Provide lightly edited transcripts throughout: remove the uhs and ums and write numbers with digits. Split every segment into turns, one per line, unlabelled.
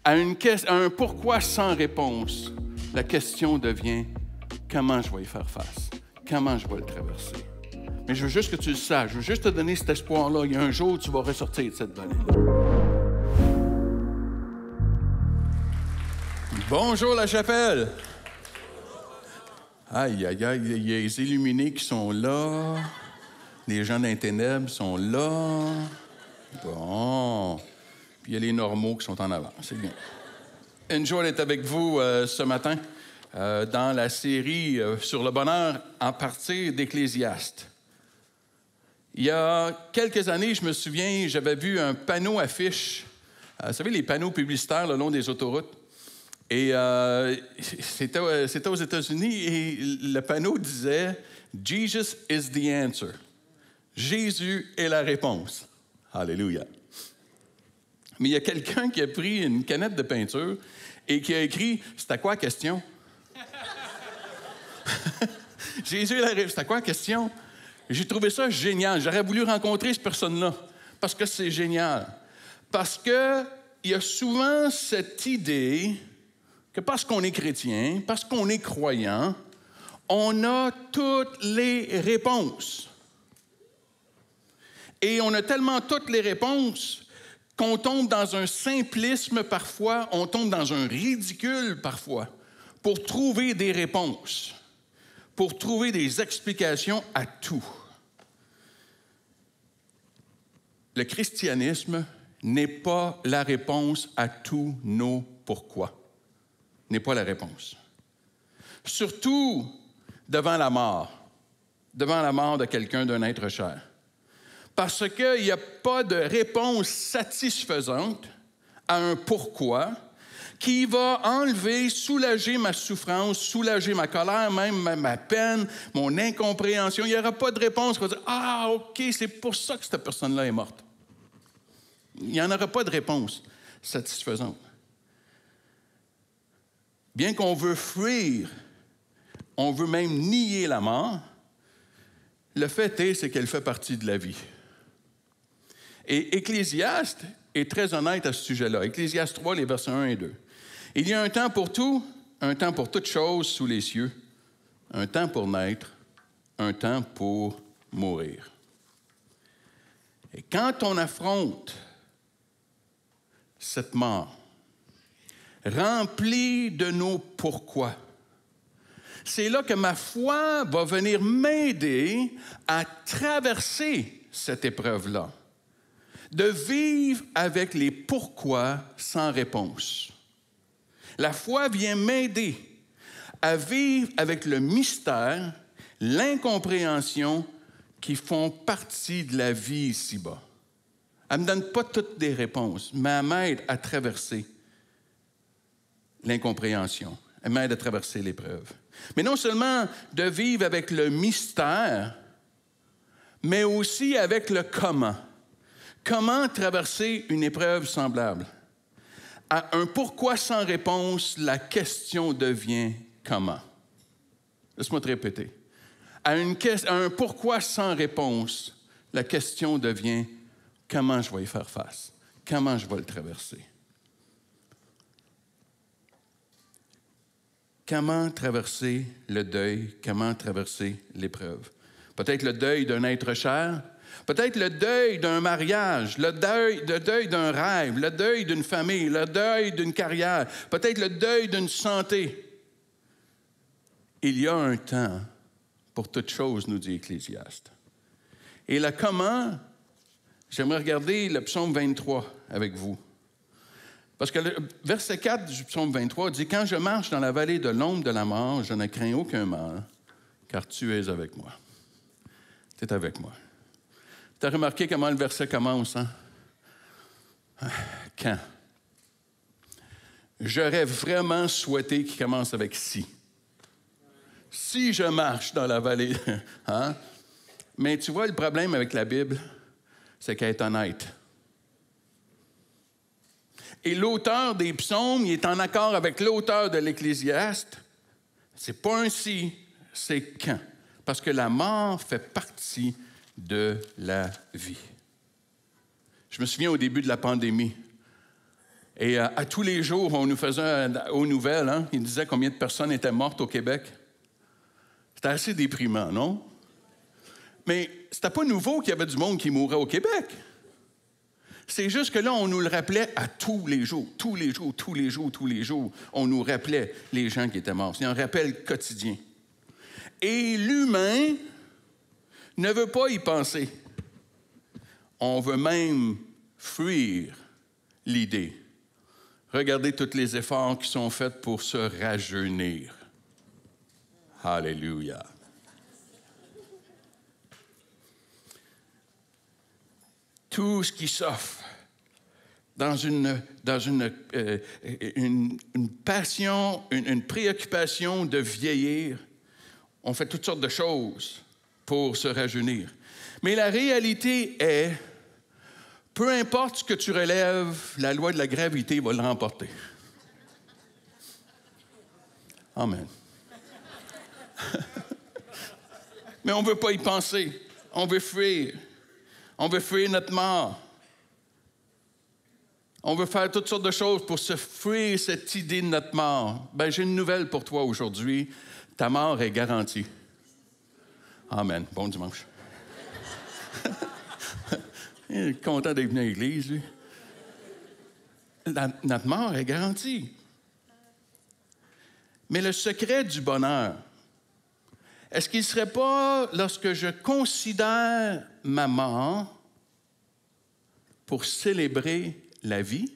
À un pourquoi sans réponse, la question devient comment je vais y faire face? Comment je vais le traverser? Mais je veux juste que tu le saches. Je veux juste te donner cet espoir-là. Il y a un jour où tu vas ressortir de cette vallée-là. Bonjour la chapelle! Aïe, aïe, aïe, il y a les illuminés qui sont là. Les gens dans les ténèbres sont là. Bon. Puis il y a les normaux qui sont en avant. C'est bien. Une joie d'être avec vous ce matin dans la série sur le bonheur à partir d'Ecclésiaste. Il y a quelques années, je me souviens, j'avais vu un panneau affiche. Vous savez, les panneaux publicitaires le long des autoroutes. Et c'était aux États-Unis et le panneau disait « Jesus is the answer ». Jésus est la réponse. Alléluia. Mais il y a quelqu'un qui a pris une canette de peinture et qui a écrit « C'était quoi la question? » Jésus est la réponse. C'était quoi la question? J'ai trouvé ça génial. J'aurais voulu rencontrer cette personne-là parce que c'est génial. Parce qu'il y a souvent cette idée que parce qu'on est chrétien, parce qu'on est croyant, on a toutes les réponses. Et on a tellement toutes les réponses qu'on tombe dans un simplisme parfois, on tombe dans un ridicule parfois, pour trouver des réponses, pour trouver des explications à tout. Le christianisme n'est pas la réponse à tous nos pourquoi. N'est pas la réponse. Surtout devant la mort de quelqu'un, d'un être cher. Parce qu'il n'y a pas de réponse satisfaisante à un pourquoi qui va enlever, soulager ma souffrance, soulager ma colère, même ma peine, mon incompréhension. Il n'y aura pas de réponse qui va dire « Ah, OK, c'est pour ça que cette personne-là est morte. » Il n'y en aura pas de réponse satisfaisante. Bien qu'on veut fuir, on veut même nier la mort, le fait c'est qu'elle fait partie de la vie. Et Ecclésiaste est très honnête à ce sujet-là. Ecclésiaste 3, les versets 1 et 2. Il y a un temps pour tout, un temps pour toutes choses sous les cieux, un temps pour naître, un temps pour mourir. Et quand on affronte cette mort, rempli de nos pourquoi. C'est là que ma foi va venir m'aider à traverser cette épreuve-là, de vivre avec les pourquoi sans réponse. La foi vient m'aider à vivre avec le mystère, l'incompréhension qui font partie de la vie ici-bas. Elle ne me donne pas toutes les réponses, mais elle m'aide à traverser l'incompréhension. Elle m'aide à traverser l'épreuve. Mais non seulement de vivre avec le mystère, mais aussi avec le comment. Comment traverser une épreuve semblable? À un pourquoi sans réponse, la question devient comment? Laisse-moi te répéter. À un pourquoi sans réponse, la question devient comment je vais y faire face? Comment je vais le traverser? Comment traverser le deuil? Comment traverser l'épreuve? Peut-être le deuil d'un être cher, peut-être le deuil d'un mariage, le deuil d'un rêve, le deuil d'une famille, le deuil d'une carrière, peut-être le deuil d'une santé. Il y a un temps pour toute chose, nous dit Ecclésiaste. Et là, comment? J'aimerais regarder le psaume 23 avec vous. Parce que le verset 4 du psaume 23 dit « Quand je marche dans la vallée de l'ombre de la mort, je ne crains aucun mal, car tu es avec moi. » Tu es avec moi. Tu as remarqué comment le verset commence, hein? Quand? J'aurais vraiment souhaité qu'il commence avec « si ». Si je marche dans la vallée, hein? Mais tu vois, le problème avec la Bible, c'est qu'elle est honnête. Et l'auteur des psaumes, il est en accord avec l'auteur de l'Ecclésiaste. C'est pas un si, c'est quand. Parce que la mort fait partie de la vie. Je me souviens au début de la pandémie. Et à tous les jours, on nous faisait aux nouvelles, hein, il disait combien de personnes étaient mortes au Québec. C'était assez déprimant, non? Mais c'était pas nouveau qu'il y avait du monde qui mourait au Québec. C'est juste que là, on nous le rappelait à tous les jours. On nous rappelait les gens qui étaient morts. C'est un rappel quotidien. Et l'humain ne veut pas y penser. On veut même fuir l'idée. Regardez tous les efforts qui sont faits pour se rajeunir. Alléluia. Tout ce qui s'offre dans une passion, une préoccupation de vieillir, on fait toutes sortes de choses pour se rajeunir. Mais la réalité est, peu importe ce que tu relèves, la loi de la gravité va le remporter. Amen. Mais on ne veut pas y penser. On veut fuir. On veut fuir notre mort. On veut faire toutes sortes de choses pour se fuir cette idée de notre mort. Ben, j'ai une nouvelle pour toi aujourd'hui. Ta mort est garantie. Amen. Bon dimanche. Il est content d'être venu à l'église, lui. Notre mort est garantie. Mais le secret du bonheur, est-ce qu'il ne serait pas lorsque je considère ma mort pour célébrer la vie?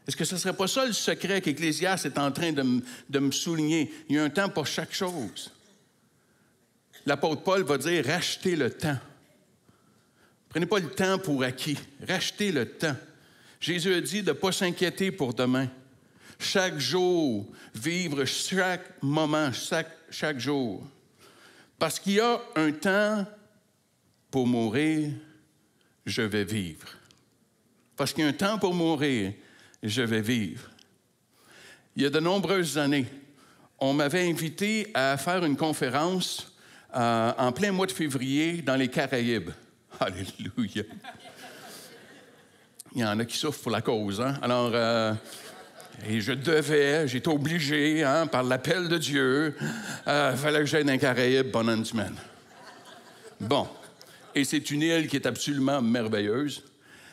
Est-ce que ce ne serait pas ça le secret qu'Ecclésiaste est en train de me souligner? Il y a un temps pour chaque chose. L'apôtre Paul va dire « rachetez le temps ». Prenez pas le temps pour acquis. Rachetez le temps. Jésus a dit de ne pas s'inquiéter pour demain. Chaque jour, vivre chaque moment, chaque jour. Parce qu'il y a un temps pour mourir, je vais vivre. Parce qu'il y a un temps pour mourir, je vais vivre. Il y a de nombreuses années, on m'avait invité à faire une conférence en plein mois de février dans les Caraïbes. Alléluia! Il y en a qui souffrent pour la cause, hein? Alors, et j'étais obligé, hein, par l'appel de Dieu, il fallait que j'aille dans les Caraïbes pendant une semaine. Bon. Et c'est une île qui est absolument merveilleuse.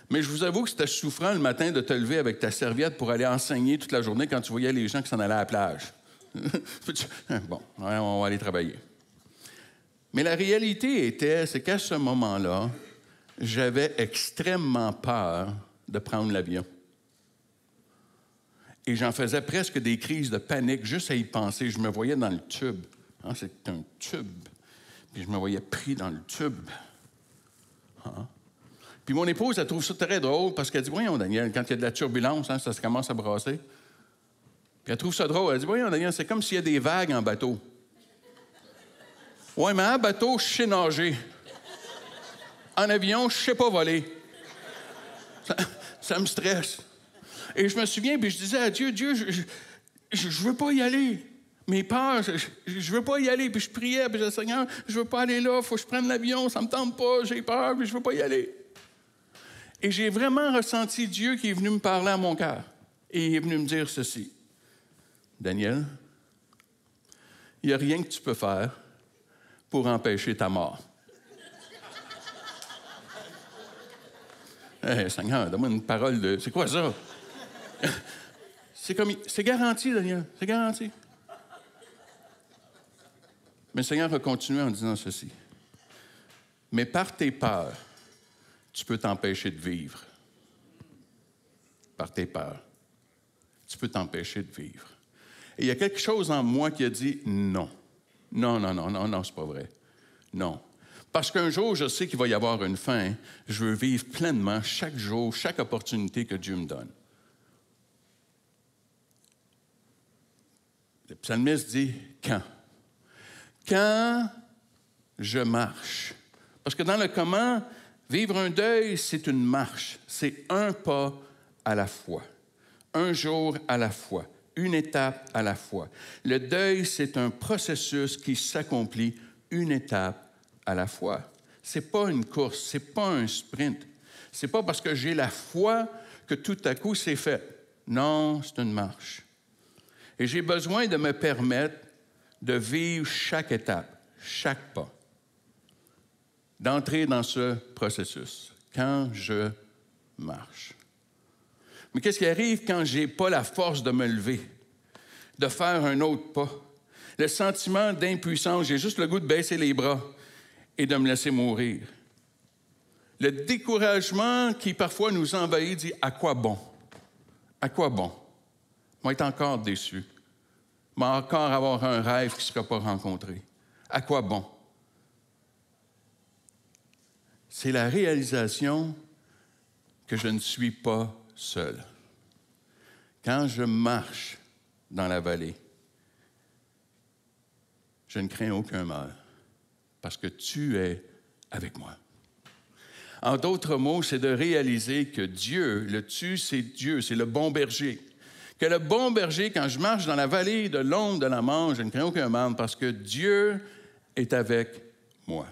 Mais je vous avoue que c'était souffrant le matin de te lever avec ta serviette pour aller enseigner toute la journée quand tu voyais les gens qui s'en allaient à la plage. Bon, on va aller travailler. Mais la réalité c'est qu'à ce moment-là, j'avais extrêmement peur de prendre l'avion. Et j'en faisais presque des crises de panique juste à y penser. Je me voyais dans le tube. Hein, c'est un tube. Puis je me voyais pris dans le tube. Hein? Puis mon épouse, elle trouve ça très drôle parce qu'elle dit « Voyons, Daniel, quand il y a de la turbulence, hein, ça se commence à brasser. » Puis elle trouve ça drôle. Elle dit « Voyons, Daniel, c'est comme s'il y a des vagues en bateau. » Oui, mais en bateau, je sais nager. En avion, je sais pas voler. Ça me stresse. Et je me souviens, puis je disais à Dieu, je veux pas y aller. Mes peurs, je veux pas y aller. Puis je priais, puis je disais, Seigneur, je veux pas aller là, il faut que je prenne l'avion, ça me tente pas, j'ai peur, puis je veux pas y aller. Et j'ai vraiment ressenti Dieu qui est venu me parler à mon cœur. Et il est venu me dire ceci. Daniel, il n'y a rien que tu peux faire pour empêcher ta mort. Hey, Seigneur, donne-moi une parole de... C'est quoi ça? C'est garanti, Daniel, c'est garanti. Mais le Seigneur a continué en disant ceci. Mais par tes peurs, tu peux t'empêcher de vivre. Par tes peurs, tu peux t'empêcher de vivre. Et il y a quelque chose en moi qui a dit non. Non, c'est pas vrai. Non. Parce qu'un jour, je sais qu'il va y avoir une fin. Je veux vivre pleinement chaque jour, chaque opportunité que Dieu me donne. Le psalmiste dit « quand ». Quand je marche. Parce que dans le comment, vivre un deuil, c'est une marche. C'est un pas à la fois. Un jour à la fois. Une étape à la fois. Le deuil, c'est un processus qui s'accomplit une étape à la fois. Ce n'est pas une course, ce n'est pas un sprint. Ce n'est pas parce que j'ai la foi que tout à coup, c'est fait. Non, c'est une marche. Et j'ai besoin de me permettre de vivre chaque étape, chaque pas, d'entrer dans ce processus quand je marche. Mais qu'est-ce qui arrive quand je n'ai pas la force de me lever, de faire un autre pas? Le sentiment d'impuissance, j'ai juste le goût de baisser les bras et de me laisser mourir. Le découragement qui parfois nous envahit dit « À quoi bon? À quoi bon? Je vais être encore déçu. Je vais encore avoir un rêve qui ne sera pas rencontré. À quoi bon? » C'est la réalisation que je ne suis pas seul. Quand je marche dans la vallée, je ne crains aucun mal, parce que tu es avec moi. En d'autres mots, c'est de réaliser que Dieu, le tu, c'est Dieu, c'est le bon berger. Que le bon berger, quand je marche dans la vallée de l'ombre de la mort, je ne crains aucun mal, parce que Dieu est avec moi.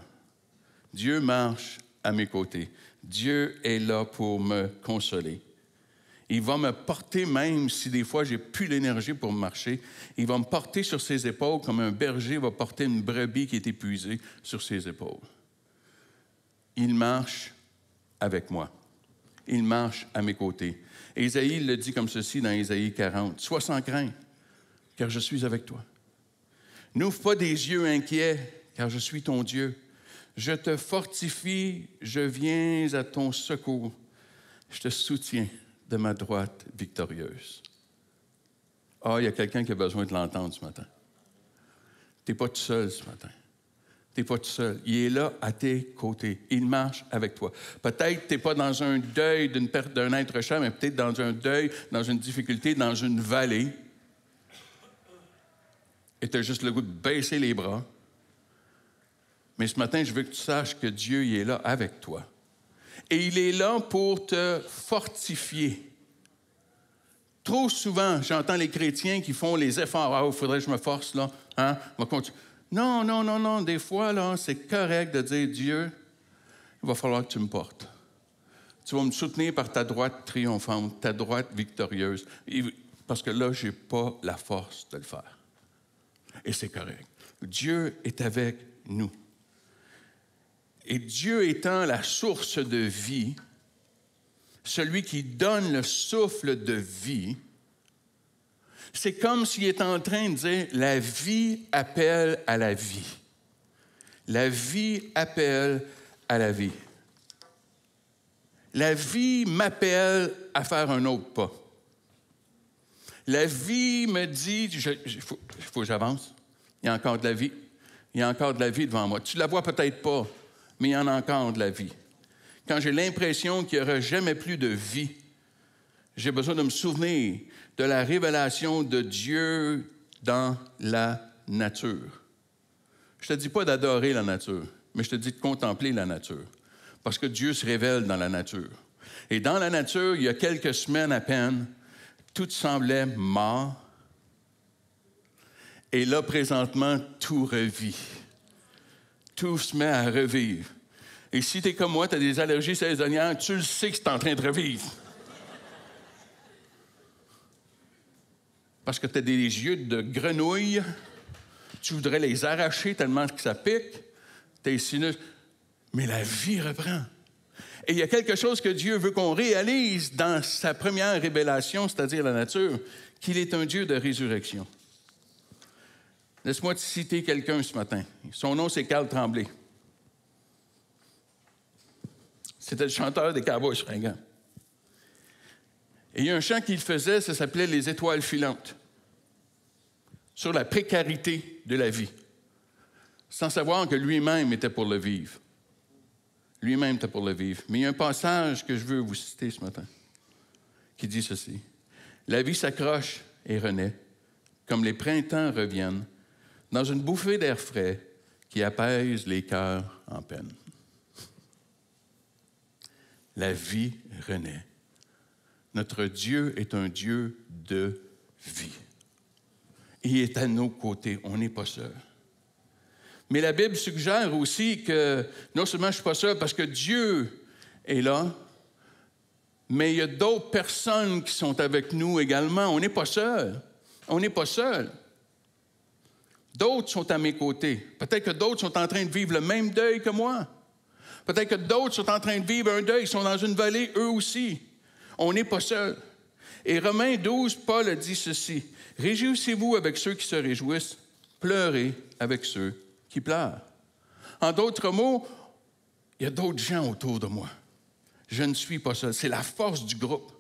Dieu marche à mes côtés. Dieu est là pour me consoler. Il va me porter, même si des fois, je n'ai plus l'énergie pour marcher, il va me porter sur ses épaules comme un berger va porter une brebis qui est épuisée sur ses épaules. Il marche avec moi. Il marche à mes côtés. Et Isaïe le dit comme ceci dans Isaïe 40. « Sois sans crainte, car je suis avec toi. N'ouvre pas des yeux inquiets, car je suis ton Dieu. Je te fortifie, je viens à ton secours. Je te soutiens de ma droite victorieuse. » Ah, il y a quelqu'un qui a besoin de l'entendre ce matin. Tu n'es pas tout seul ce matin. Tu n'es pas tout seul. Il est là à tes côtés. Il marche avec toi. Peut-être que tu n'es pas dans un deuil d'une perte d'un être cher, mais peut-être dans un deuil, dans une difficulté, dans une vallée. Et tu as juste le goût de baisser les bras. Mais ce matin, je veux que tu saches que Dieu il est là avec toi. Et il est là pour te fortifier. Trop souvent, j'entends les chrétiens qui font les efforts. « Ah, il faudrait que je me force, là. Hein? On va continuer. » Non. Des fois, là, c'est correct de dire « Dieu, il va falloir que tu me portes. Tu vas me soutenir par ta droite triomphante, ta droite victorieuse. Parce que là, je n'ai pas la force de le faire. » Et c'est correct. Dieu est avec nous. Et Dieu étant la source de vie, celui qui donne le souffle de vie, c'est comme s'il est en train de dire « La vie appelle à la vie. La vie appelle à la vie. La vie m'appelle à faire un autre pas. La vie me dit « Il faut que j'avance. Il y a encore de la vie. Il y a encore de la vie devant moi. Tu ne la vois peut-être pas, mais il y en a encore de la vie. Quand j'ai l'impression qu'il n'y aura jamais plus de vie, j'ai besoin de me souvenir de la révélation de Dieu dans la nature. Je ne te dis pas d'adorer la nature, mais je te dis de contempler la nature, parce que Dieu se révèle dans la nature. Et dans la nature, il y a quelques semaines à peine, tout semblait mort, et là, présentement, tout revit. Tout se met à revivre. Et si tu es comme moi, tu as des allergies saisonnières, tu le sais que c'est en train de revivre. Parce que tu as des yeux de grenouille, tu voudrais les arracher tellement que ça pique, tes sinus. Mais la vie reprend. Et il y a quelque chose que Dieu veut qu'on réalise dans sa première révélation, c'est-à-dire la nature, qu'il est un Dieu de résurrection. Laisse-moi te citer quelqu'un ce matin. Son nom, c'est Carl Tremblay. C'était le chanteur des Cowboys fringants. Et il y a un chant qu'il faisait, ça s'appelait « Les étoiles filantes », sur la précarité de la vie, sans savoir que lui-même était pour le vivre. Lui-même était pour le vivre. Mais il y a un passage que je veux vous citer ce matin, qui dit ceci. « La vie s'accroche et renaît, comme les printemps reviennent, dans une bouffée d'air frais qui apaise les cœurs en peine. » La vie renaît. Notre Dieu est un Dieu de vie. Il est à nos côtés, on n'est pas seul. Mais la Bible suggère aussi que non seulement je ne suis pas seul parce que Dieu est là, Mais il y a d'autres personnes qui sont avec nous également. On n'est pas seul. On n'est pas seul. D'autres sont à mes côtés. Peut-être que d'autres sont en train de vivre le même deuil que moi. Peut-être que d'autres sont en train de vivre un deuil, ils sont dans une vallée eux aussi. On n'est pas seul. Et Romains 12, Paul a dit ceci. « Réjouissez-vous avec ceux qui se réjouissent, pleurez avec ceux qui pleurent. » En d'autres mots, il y a d'autres gens autour de moi. Je ne suis pas seul. C'est la force du groupe.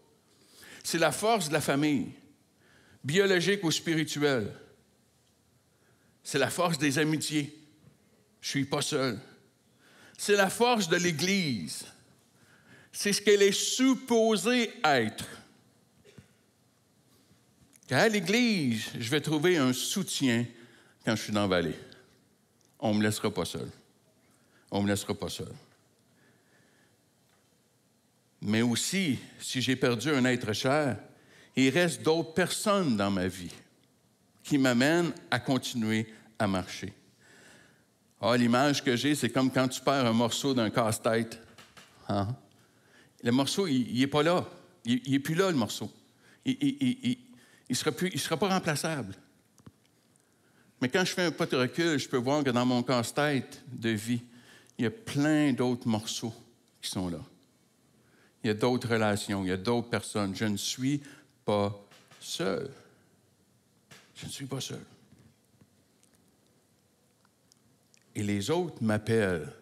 C'est la force de la famille, biologique ou spirituelle. C'est la force des amitiés. Je ne suis pas seul. C'est la force de l'Église. C'est ce qu'elle est supposée être. Qu'à l'Église, je vais trouver un soutien quand je suis dans la vallée. On ne me laissera pas seul. On ne me laissera pas seul. Mais aussi, si j'ai perdu un être cher, il reste d'autres personnes dans ma vie qui m'amènent à continuer à marcher. Ah, l'image que j'ai, c'est comme quand tu perds un morceau d'un casse-tête. Hein? Le morceau, il n'est pas là. Il n'est plus là, le morceau. Il ne sera pas remplaçable. Mais quand je fais un pas de recul, je peux voir que dans mon casse-tête de vie, il y a plein d'autres morceaux qui sont là. Il y a d'autres relations, il y a d'autres personnes. Je ne suis pas seul. Je ne suis pas seul. Et les autres m'appellent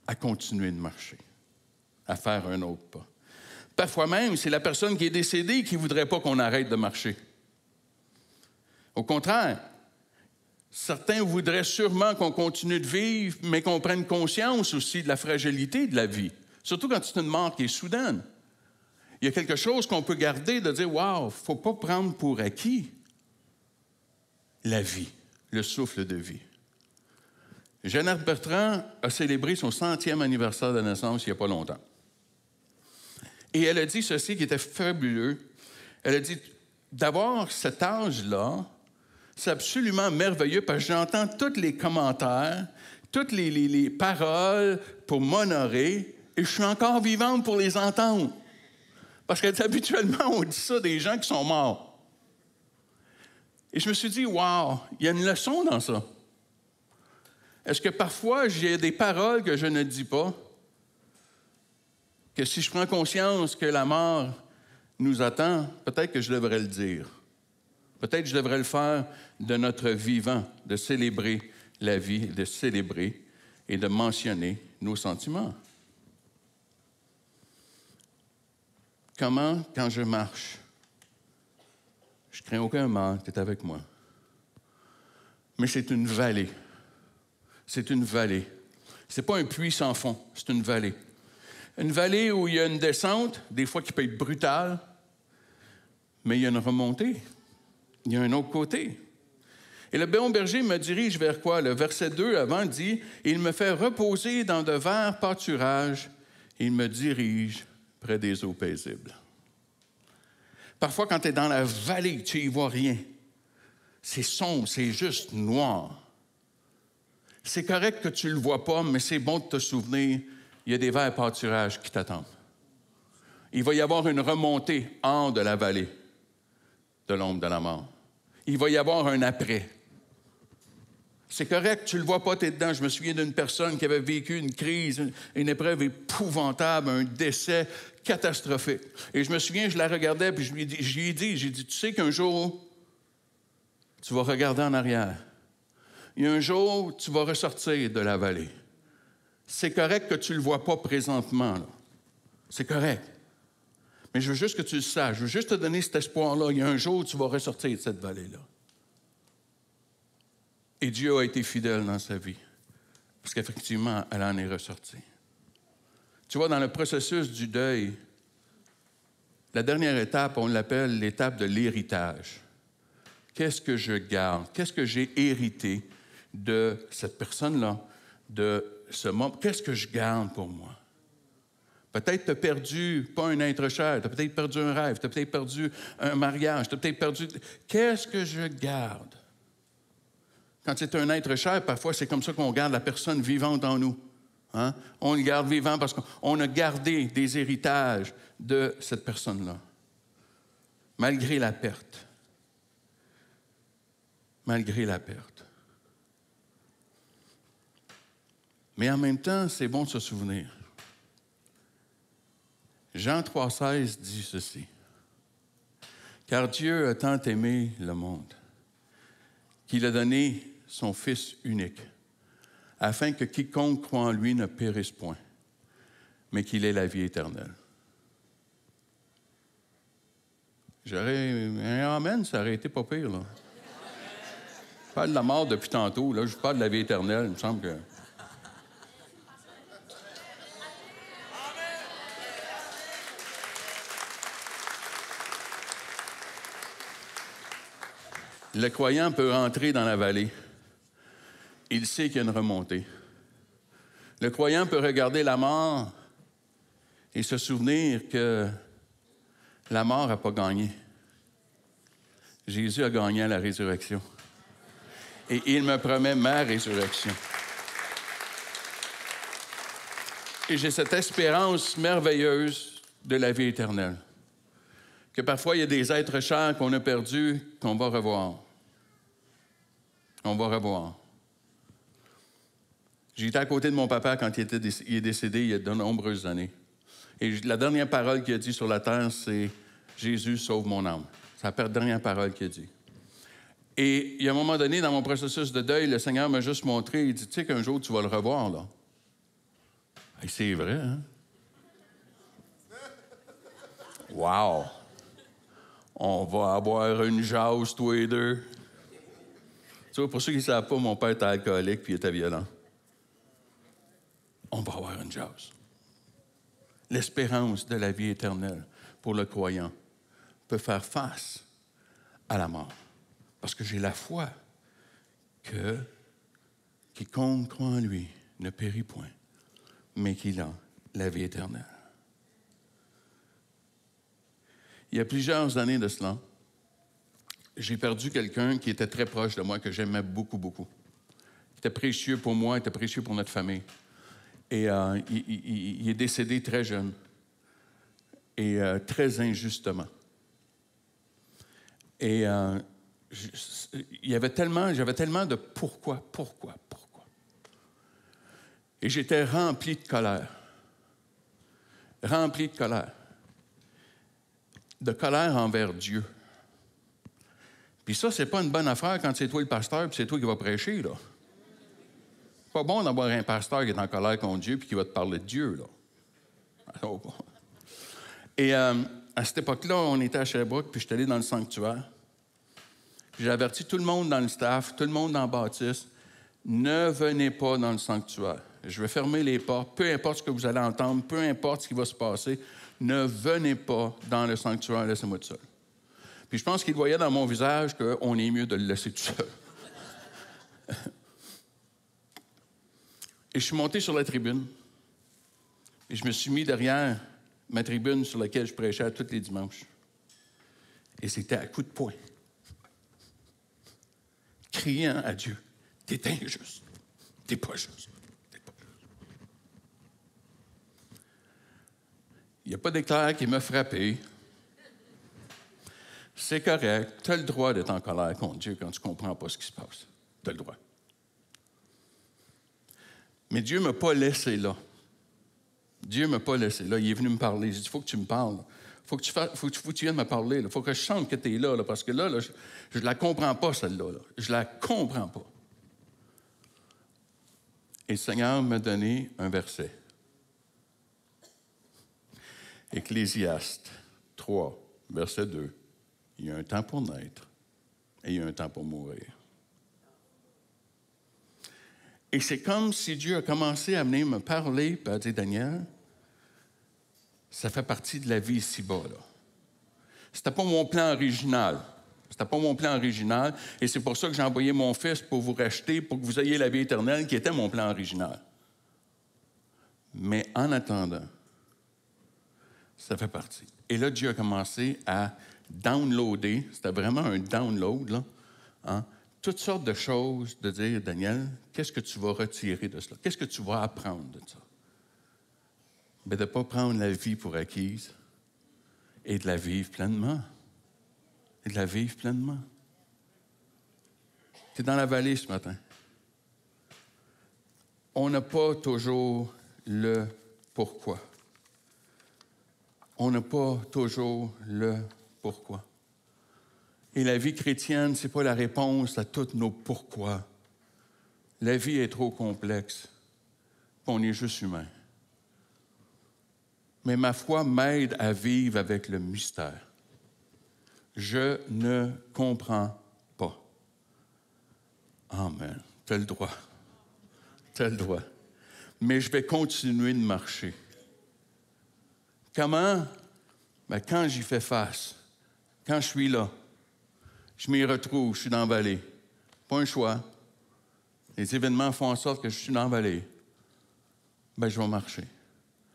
à continuer de marcher, à faire un autre pas. Parfois même, c'est la personne qui est décédée qui ne voudrait pas qu'on arrête de marcher. Au contraire, certains voudraient sûrement qu'on continue de vivre, mais qu'on prenne conscience aussi de la fragilité de la vie. Surtout quand c'est une mort qui est soudaine. Il y a quelque chose qu'on peut garder de dire « Wow, il ne faut pas prendre pour acquis la vie, le souffle de vie. » Jeannette Bertrand a célébré son 100e anniversaire de naissance il n'y a pas longtemps. Et elle a dit ceci qui était fabuleux. Elle a dit « D'avoir cet âge-là, c'est absolument merveilleux parce que j'entends tous les commentaires, toutes les paroles pour m'honorer et je suis encore vivante pour les entendre. » Parce qu'habituellement, on dit ça des gens qui sont morts. Et je me suis dit « Wow, il y a une leçon dans ça. » Est-ce que parfois, j'ai des paroles que je ne dis pas, que si je prends conscience que la mort nous attend, peut-être que je devrais le dire. Peut-être que je devrais le faire de notre vivant, de célébrer la vie, de célébrer et de mentionner nos sentiments. Comment, quand je marche, je ne crains aucun mal, tu es avec moi. Mais c'est une vallée. C'est une vallée. Ce n'est pas un puits sans fond, c'est une vallée. Une vallée où il y a une descente, des fois qui peut être brutale, mais il y a une remontée. Il y a un autre côté. Et le bon berger me dirige vers quoi? Le verset 2 avant dit « Il me fait reposer dans de verts pâturages, et il me dirige près des eaux paisibles. » Parfois, quand tu es dans la vallée, tu n'y vois rien. C'est sombre, c'est juste noir. C'est correct que tu ne le vois pas, mais c'est bon de te souvenir, il y a des verts pâturages qui t'attendent. Il va y avoir une remontée hors de la vallée de l'ombre de la mort. Il va y avoir un après. C'est correct, tu ne le vois pas, tu es dedans. Je me souviens d'une personne qui avait vécu une crise, une épreuve épouvantable, un décès catastrophique. Et je me souviens, je la regardais, puis je lui ai dit, tu sais qu'un jour, tu vas regarder en arrière. Il y a un jour, tu vas ressortir de la vallée. C'est correct que tu ne le vois pas présentement, là. C'est correct. Mais je veux juste que tu le saches. Je veux juste te donner cet espoir-là. Il y a un jour, tu vas ressortir de cette vallée-là. Et Dieu a été fidèle dans sa vie. Parce qu'effectivement, elle en est ressortie. Tu vois, dans le processus du deuil, la dernière étape, on l'appelle l'étape de l'héritage. Qu'est-ce que je garde? Qu'est-ce que j'ai hérité de cette personne-là, de ce moment? Qu'est-ce que je garde pour moi? Peut-être tu as perdu, pas un être cher, tu as peut-être perdu un rêve, tu as peut-être perdu un mariage, tu as peut-être perdu... Qu'est-ce que je garde? Quand c'est un être cher, parfois, c'est comme ça qu'on garde la personne vivante en nous. Hein? On le garde vivant parce qu'on a gardé des héritages de cette personne-là. Malgré la perte. Malgré la perte. Mais en même temps, c'est bon de se souvenir. Jean 3,16 dit ceci. « Car Dieu a tant aimé le monde qu'il a donné son Fils unique, afin que quiconque croit en lui ne périsse point, mais qu'il ait la vie éternelle. » J'aurais un amen, ça aurait été pas pire, là. Je parle de la mort depuis tantôt, là, je parle de la vie éternelle, il me semble que... Le croyant peut rentrer dans la vallée. Il sait qu'il y a une remontée. Le croyant peut regarder la mort et se souvenir que la mort n'a pas gagné. Jésus a gagné à la résurrection. Et il me promet ma résurrection. Et j'ai cette espérance merveilleuse de la vie éternelle. Que parfois, il y a des êtres chers qu'on a perdus, qu'on va revoir. On va revoir. J'étais à côté de mon papa quand il est décédé il y a de nombreuses années. Et la dernière parole qu'il a dit sur la terre, c'est « Jésus, sauve mon âme ». C'est la dernière parole qu'il a dit. Et il y a un moment donné, dans mon processus de deuil, le Seigneur m'a juste montré, il dit « Tu sais qu'un jour, tu vas le revoir, là. » Et c'est vrai, hein? Wow! On va avoir une jase, tous les deux. Tu vois, pour ceux qui ne savent pas, mon père était alcoolique puis il était violent. On va avoir une jase. L'espérance de la vie éternelle pour le croyant peut faire face à la mort. Parce que j'ai la foi que quiconque croit en lui ne périt point, mais qu'il a la vie éternelle. Il y a plusieurs années de cela, j'ai perdu quelqu'un qui était très proche de moi, que j'aimais beaucoup, beaucoup. Il était précieux pour moi, il était précieux pour notre famille. Et il est décédé très jeune et très injustement. Et j'avais tellement de pourquoi. Et j'étais rempli de colère. Rempli de colère. De colère envers Dieu. Puis ça, c'est pas une bonne affaire quand c'est toi le pasteur puis c'est toi qui vas prêcher, là. C'est pas bon d'avoir un pasteur qui est en colère contre Dieu puis qui va te parler de Dieu, là. Et à cette époque-là, on était à Sherbrooke puis j'étais allé dans le sanctuaire. Puis j'ai averti tout le monde dans le staff, tout le monde dans la bâtisse, ne venez pas dans le sanctuaire. Je vais fermer les portes, peu importe ce que vous allez entendre, peu importe ce qui va se passer, ne venez pas dans le sanctuaire, laissez-moi tout seul. Puis je pense qu'il voyait dans mon visage qu'on est mieux de le laisser tout seul. Et je suis monté sur la tribune. Et je me suis mis derrière ma tribune sur laquelle je prêchais tous les dimanches. Et c'était à coups de poing. Criant à Dieu, « T'es injuste. T'es pas juste. T'es pas juste. » Il n'y a pas d'éclair qui m'a frappé. C'est correct. Tu as le droit d'être en colère contre Dieu quand tu ne comprends pas ce qui se passe. Tu as le droit. Mais Dieu ne m'a pas laissé là. Dieu ne m'a pas laissé là. Il est venu me parler. Il dit, il faut que tu me parles. Faut que tu viennes me parler. Il faut que je sente que tu es là, parce que là je ne la comprends pas, celle-là. Là. Je ne la comprends pas. Et le Seigneur m'a donné un verset. Ecclésiaste 3, verset 2. Il y a un temps pour naître et il y a un temps pour mourir. Et c'est comme si Dieu a commencé à venir me parler, puis à dire, Daniel, ça fait partie de la vie ici-bas, là. C'était pas mon plan original. C'était pas mon plan original, et c'est pour ça que j'ai envoyé mon fils pour vous racheter, pour que vous ayez la vie éternelle, qui était mon plan original. Mais en attendant, ça fait partie. Et là, Dieu a commencé à downloader, c'était vraiment un download, là, hein, toutes sortes de choses, de dire, Daniel, qu'est-ce que tu vas retirer de cela? Qu'est-ce que tu vas apprendre de ça? Bien, de ne pas prendre la vie pour acquise et de la vivre pleinement. Et de la vivre pleinement. Tu es dans la vallée ce matin. On n'a pas toujours le pourquoi. On n'a pas toujours le pourquoi. Et la vie chrétienne, ce n'est pas la réponse à tous nos pourquoi. La vie est trop complexe. On est juste humain. Mais ma foi m'aide à vivre avec le mystère. Je ne comprends pas. Amen. Tu as le droit. Tu as le droit. Mais je vais continuer de marcher. Comment? Bien, quand j'y fais face, quand je suis là, je m'y retrouve, je suis dans la vallée. Pas un choix. Les événements font en sorte que je suis dans la vallée. Bien, je vais marcher.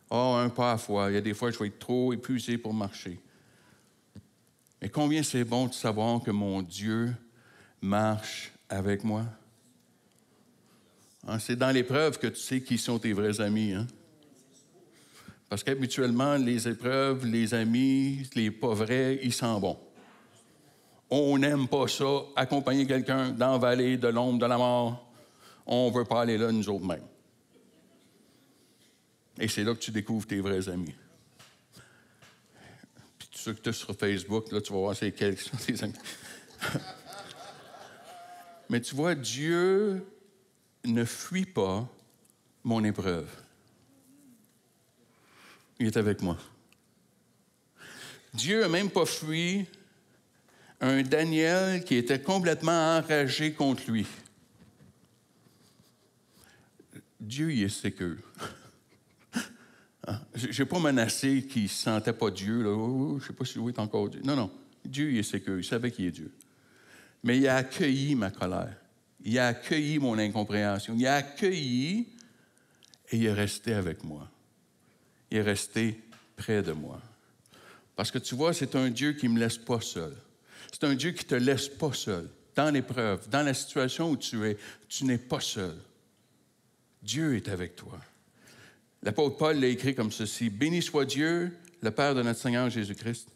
Un pas à la fois. Il y a des fois, je vais être trop épuisé pour marcher. Mais combien c'est bon de savoir que mon Dieu marche avec moi? C'est dans l'épreuve que tu sais qui sont tes vrais amis. Hein? Parce qu'habituellement, les épreuves, les amis, les pas vrais, ils sont bons. On n'aime pas ça, accompagner quelqu'un dans la vallée de l'ombre de la mort. On ne veut pas aller là, nous autres mêmes. Et c'est là que tu découvres tes vrais amis. Puis tous ceux que tu as sur Facebook, là, tu vas voir c'est quels qui sont tes amis. Mais tu vois, Dieu ne fuit pas mon épreuve. Il est avec moi. Dieu n'a même pas fui un Daniel qui était complètement enragé contre lui. Dieu, il est sécure. Je n'ai pas menacé qu'il ne sentait pas Dieu. Là. Je ne sais pas si oui, est encore Dieu. Non. Dieu, il est sécure. Il savait qu'il est Dieu. Mais il a accueilli ma colère. Il a accueilli mon incompréhension. Il a accueilli et il est resté avec moi. Il est resté près de moi. Parce que tu vois, c'est un Dieu qui ne me laisse pas seul. C'est un Dieu qui ne te laisse pas seul. Dans l'épreuve, dans la situation où tu es, tu n'es pas seul. Dieu est avec toi. L'apôtre Paul l'a écrit comme ceci. « Béni soit Dieu, le Père de notre Seigneur Jésus-Christ,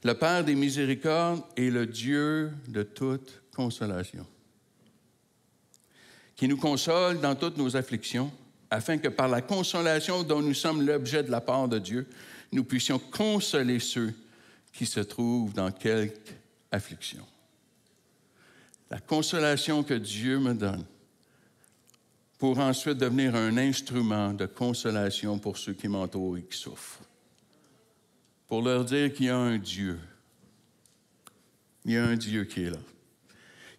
le Père des miséricordes et le Dieu de toute consolation, qui nous console dans toutes nos afflictions, afin que par la consolation dont nous sommes l'objet de la part de Dieu, nous puissions consoler ceux qui se trouvent dans quelque affliction. » La consolation que Dieu me donne pour ensuite devenir un instrument de consolation pour ceux qui m'entourent et qui souffrent. Pour leur dire qu'il y a un Dieu. Il y a un Dieu qui est là,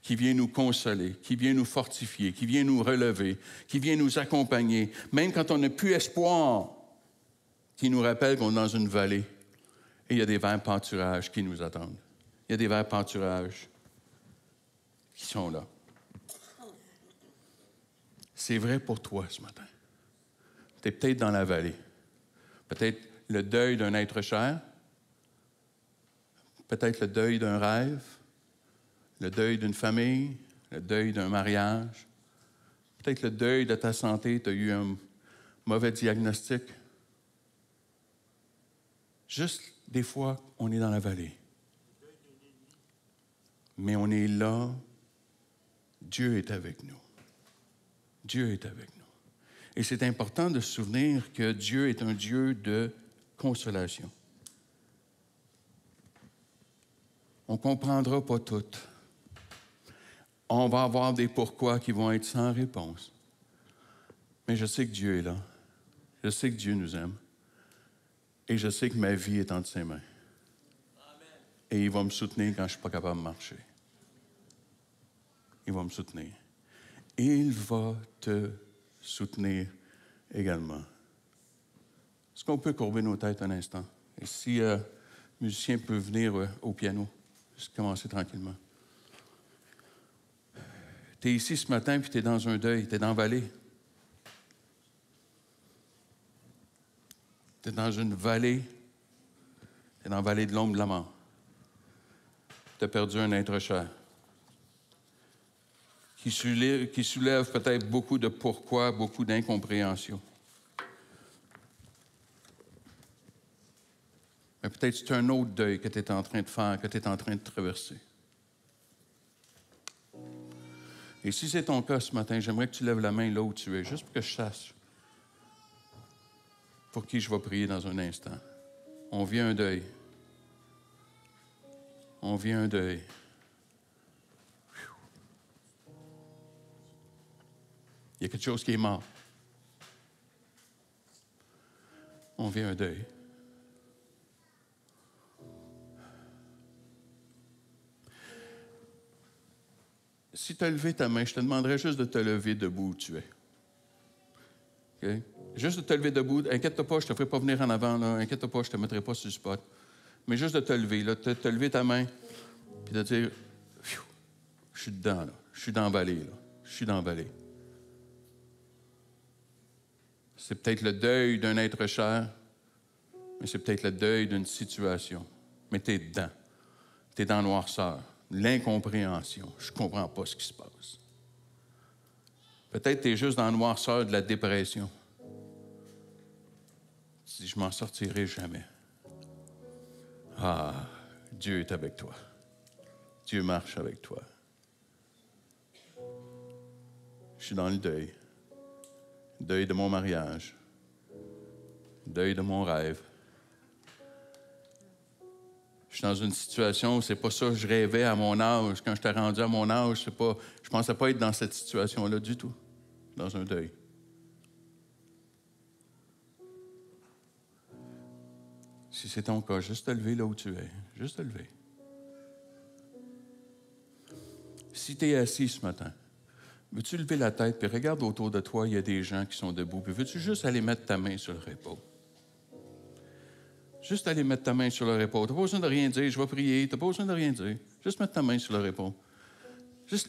qui vient nous consoler, qui vient nous fortifier, qui vient nous relever, qui vient nous accompagner, même quand on n'a plus espoir, qui nous rappelle qu'on est dans une vallée et il y a des verts pâturages qui nous attendent. Il y a des verts pâturages qui sont là. C'est vrai pour toi ce matin. Tu es peut-être dans la vallée. Peut-être le deuil d'un être cher. Peut-être le deuil d'un rêve. Le deuil d'une famille. Le deuil d'un mariage. Peut-être le deuil de ta santé. Tu as eu un mauvais diagnostic. Juste des fois, on est dans la vallée. Mais on est là. Dieu est avec nous. Dieu est avec nous. Et c'est important de se souvenir que Dieu est un Dieu de consolation. On ne comprendra pas tout. On va avoir des pourquoi qui vont être sans réponse. Mais je sais que Dieu est là. Je sais que Dieu nous aime. Et je sais que ma vie est entre ses mains. Et il va me soutenir quand je ne suis pas capable de marcher. Il va me soutenir. Il va te soutenir également. Est-ce qu'on peut courber nos têtes un instant? Et si le musicien peut venir au piano, juste commencer tranquillement. Tu es ici ce matin puis tu es dans un deuil, tu es dans la vallée. Tu es dans une vallée, tu es dans la vallée de l'ombre de la mort. Tu as perdu un être cher. qui soulève peut-être beaucoup de pourquoi, beaucoup d'incompréhension. Mais peut-être c'est un autre deuil que tu es en train de faire, que tu es en train de traverser. Et si c'est ton cas ce matin, j'aimerais que tu lèves la main là où tu es, juste pour que je sache pour qui je vais prier dans un instant. On vit un deuil. On vit un deuil. Il y a quelque chose qui est mort. On vit un deuil. Si tu as levé ta main, je te demanderais juste de te lever debout où tu es. Okay? Juste de te lever debout. Inquiète-toi pas, je ne te ferai pas venir en avant. Là. Inquiète-toi pas, je ne te mettrai pas sur le spot. Mais juste de te lever, là, te lever ta main, puis de dire, je suis dedans, là. Je suis dans la vallée, là. Je suis dans la vallée. C'est peut-être le deuil d'un être cher, mais c'est peut-être le deuil d'une situation. Mais tu es dedans. Tu es dans la noirceur, l'incompréhension. Je ne comprends pas ce qui se passe. Peut-être tu es juste dans la noirceur de la dépression. Tu dis, je m'en sortirai jamais. Ah, Dieu est avec toi. Dieu marche avec toi. Je suis dans le deuil. Deuil de mon mariage. Deuil de mon rêve. Je suis dans une situation où c'est pas ça que je rêvais à mon âge. Quand j'étais rendu à mon âge, je ne pensais pas être dans cette situation-là du tout. Dans un deuil. Si c'est ton cas, juste te lever là où tu es. Juste te lever. Si tu es assis ce matin, veux-tu lever la tête puis regarde autour de toi, il y a des gens qui sont debout. Puis veux-tu juste aller mettre ta main sur leur épaule? Juste aller mettre ta main sur leur épaule. Tu n'as pas besoin de rien dire, je vais prier. Tu n'as pas besoin de rien dire. Juste mettre ta main sur leur épaule.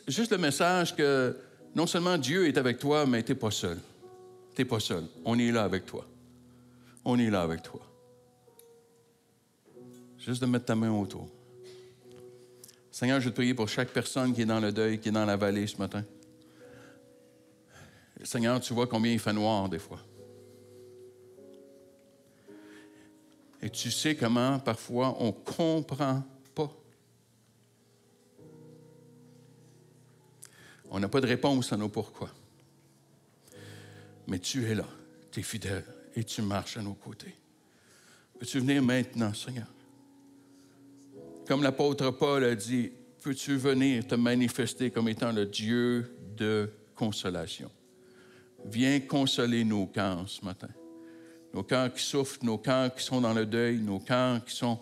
Juste le message que non seulement Dieu est avec toi, mais tu n'es pas seul. Tu n'es pas seul. On est là avec toi. On est là avec toi. Juste de mettre ta main autour. Seigneur, je veux te prier pour chaque personne qui est dans le deuil, qui est dans la vallée ce matin. Seigneur, tu vois combien il fait noir des fois. Et tu sais comment, parfois, on ne comprend pas. On n'a pas de réponse à nos pourquoi. Mais tu es là, tu es fidèle et tu marches à nos côtés. Peux-tu venir maintenant, Seigneur? Comme l'apôtre Paul a dit, peux-tu venir te manifester comme étant le Dieu de consolation? Viens consoler nos cœurs ce matin. Nos cœurs qui souffrent, nos cœurs qui sont dans le deuil, nos cœurs qui sont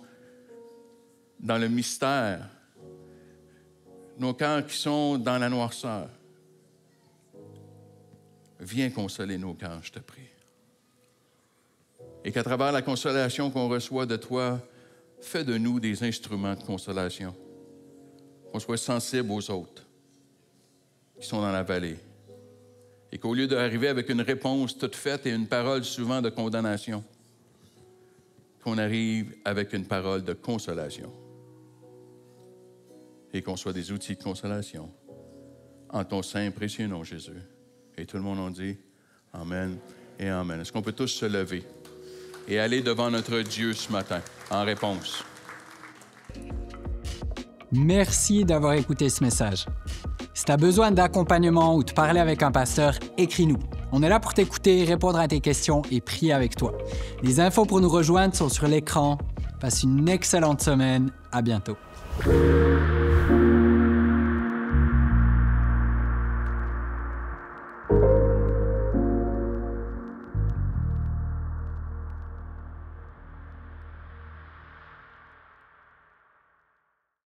dans le mystère, nos cœurs qui sont dans la noirceur. Viens consoler nos cœurs, je te prie. Et qu'à travers la consolation qu'on reçoit de toi, fais de nous des instruments de consolation. Qu'on soit sensibles aux autres qui sont dans la vallée. Et qu'au lieu d'arriver avec une réponse toute faite et une parole souvent de condamnation, qu'on arrive avec une parole de consolation. Et qu'on soit des outils de consolation. En ton saint et précieux nom, Jésus. Et tout le monde en dit Amen et Amen. Est-ce qu'on peut tous se lever et aller devant notre Dieu ce matin en réponse?
Merci d'avoir écouté ce message. Si tu as besoin d'accompagnement ou de parler avec un pasteur, écris-nous. On est là pour t'écouter, répondre à tes questions et prier avec toi. Les infos pour nous rejoindre sont sur l'écran. Passe une excellente semaine. À bientôt.